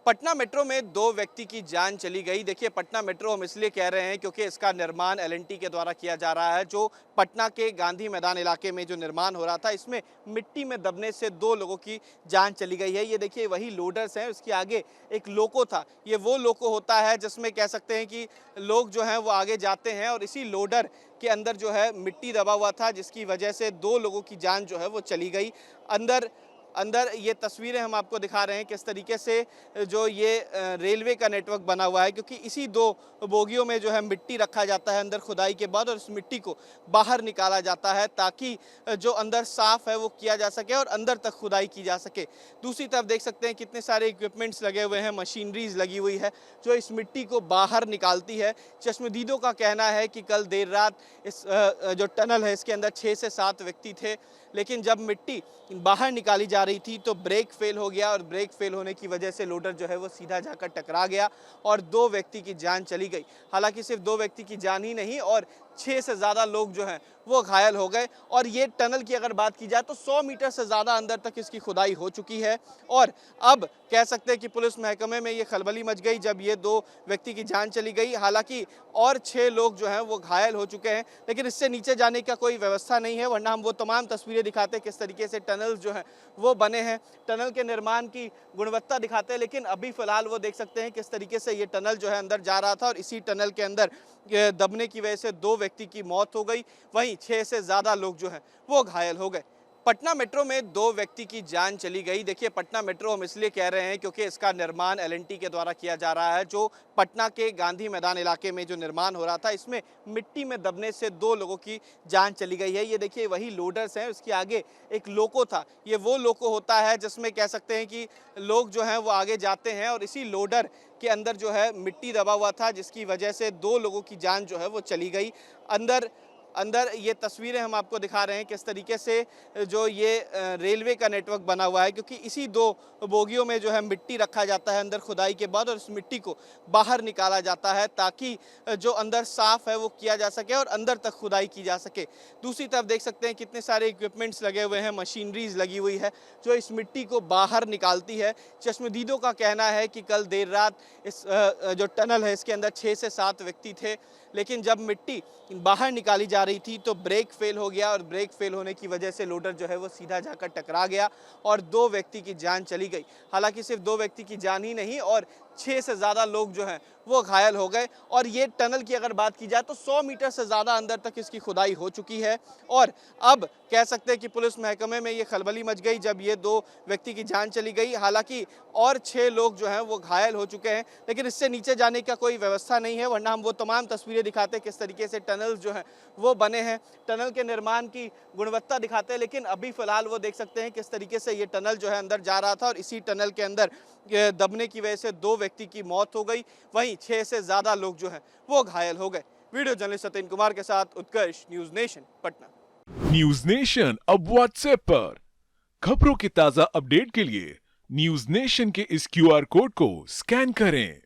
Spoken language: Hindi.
पटना मेट्रो में दो व्यक्ति की जान चली गई। देखिए, पटना मेट्रो हम इसलिए कह रहे हैं क्योंकि इसका निर्माण एल&टी के द्वारा किया जा रहा है। जो पटना के गांधी मैदान इलाके में जो निर्माण हो रहा था, इसमें मिट्टी में दबने से दो लोगों की जान चली गई है। ये देखिए, वही लोडर्स हैं, उसके आगे एक लोको था। ये वो लोको होता है जिसमें कह सकते हैं कि लोग जो हैं वो आगे जाते हैं, और इसी लोडर के अंदर जो है मिट्टी दबा हुआ था, जिसकी वजह से दो लोगों की जान जो है वो चली गई। अंदर अंदर ये तस्वीरें हम आपको दिखा रहे हैं किस तरीके से जो ये रेलवे का नेटवर्क बना हुआ है, क्योंकि इसी दो बोगियों में जो है मिट्टी रखा जाता है अंदर खुदाई के बाद, और इस मिट्टी को बाहर निकाला जाता है ताकि जो अंदर साफ है वो किया जा सके और अंदर तक खुदाई की जा सके। दूसरी तरफ देख सकते हैं कितने सारे इक्विपमेंट्स लगे हुए हैं, मशीनरीज लगी हुई है जो इस मिट्टी को बाहर निकालती है। चश्मदीदों का कहना है कि कल देर रात इस जो टनल है इसके अंदर 6 से 7 व्यक्ति थे, लेकिन जब मिट्टी बाहर निकाली जा रही थी तो ब्रेक फेल हो गया, और ब्रेक फेल होने की वजह से लोडर जो है वो सीधा जाकर टकरा गया और दो व्यक्ति की जान चली गई। हालांकि सिर्फ दो व्यक्ति की जान ही नहीं, और 6 से ज़्यादा लोग जो हैं वो घायल हो गए। और ये टनल की अगर बात की जाए तो 100 मीटर से ज़्यादा अंदर तक इसकी खुदाई हो चुकी है, और अब कह सकते हैं कि पुलिस महकमे में ये खलबली मच गई जब ये दो व्यक्ति की जान चली गई। हालांकि और 6 लोग जो हैं वो घायल हो चुके हैं, लेकिन इससे नीचे जाने का कोई व्यवस्था नहीं है, वरना हम वो तमाम तस्वीरें दिखाते किस तरीके से टनल्स जो हैं वो बने हैं, टनल के निर्माण की गुणवत्ता दिखाते हैं। लेकिन अभी फिलहाल वो देख सकते हैं किस तरीके से ये टनल जो है अंदर जा रहा था, और इसी टनल के अंदर दबने की वजह से दो व्यक्ति की मौत हो गई, वहीं 6 से ज़्यादा लोग जो हैं वो घायल हो गए। पटना मेट्रो में दो व्यक्ति की जान चली गई। देखिए, पटना मेट्रो हम इसलिए कह रहे हैं क्योंकि इसका निर्माण एल&टी के द्वारा किया जा रहा है। जो पटना के गांधी मैदान इलाके में जो निर्माण हो रहा था, इसमें मिट्टी में दबने से दो लोगों की जान चली गई है। ये देखिए, वही लोडर्स हैं, उसके आगे एक लोको था। ये वो लोको होता है जिसमें कह सकते हैं कि लोग जो हैं वो आगे जाते हैं, और इसी लोडर के अंदर जो है मिट्टी दबा हुआ था, जिसकी वजह से दो लोगों की जान जो है वो चली गई। अंदर अंदर ये तस्वीरें हम आपको दिखा रहे हैं किस तरीके से जो ये रेलवे का नेटवर्क बना हुआ है, क्योंकि इसी दो बोगियों में जो है मिट्टी रखा जाता है अंदर खुदाई के बाद, और इस मिट्टी को बाहर निकाला जाता है ताकि जो अंदर साफ है वो किया जा सके और अंदर तक खुदाई की जा सके। दूसरी तरफ देख सकते हैं कितने सारे इक्विपमेंट्स लगे हुए हैं, मशीनरीज लगी हुई है जो इस मिट्टी को बाहर निकालती है। चश्मदीदों का कहना है कि कल देर रात इस जो टनल है इसके अंदर 6 से 7 व्यक्ति थे, लेकिन जब मिट्टी बाहर निकाली जा रही थी तो ब्रेक फेल हो गया, और ब्रेक फेल होने की वजह से लोडर जो है वो सीधा जाकर टकरा गया और दो व्यक्ति की जान चली गई। हालांकि सिर्फ दो व्यक्ति की जान ही नहीं, और 6 से ज़्यादा लोग जो हैं वो घायल हो गए। और ये टनल की अगर बात की जाए तो 100 मीटर से ज़्यादा अंदर तक इसकी खुदाई हो चुकी है, और अब कह सकते हैं कि पुलिस महकमे में ये खलबली मच गई जब ये दो व्यक्ति की जान चली गई। हालांकि और 6 लोग जो हैं वो घायल हो चुके हैं, लेकिन इससे नीचे जाने का कोई व्यवस्था नहीं है, वरना हम वो तमाम तस्वीरें दिखाते किस तरीके से टनल्स जो हैं वो बने हैं, टनल के निर्माण की गुणवत्ता दिखाते हैं। लेकिन अभी फिलहाल वो देख सकते हैं किस तरीके से ये टनल जो है अंदर जा रहा था, और इसी टनल के अंदर दबने की वजह से दो व्यक्ति की मौत हो गई, वहीं 6 से ज़्यादा लोग जो हैं वो घायल हो गए। वीडियो जर्नलिस्ट सत्येंद्र कुमार के साथ Utkarsh, news nation, Patna. News nation अब व्हाट्सएप पर खबरों की ताजा अपडेट के लिए न्यूज नेशन के इस क्यूआर कोड को स्कैन करें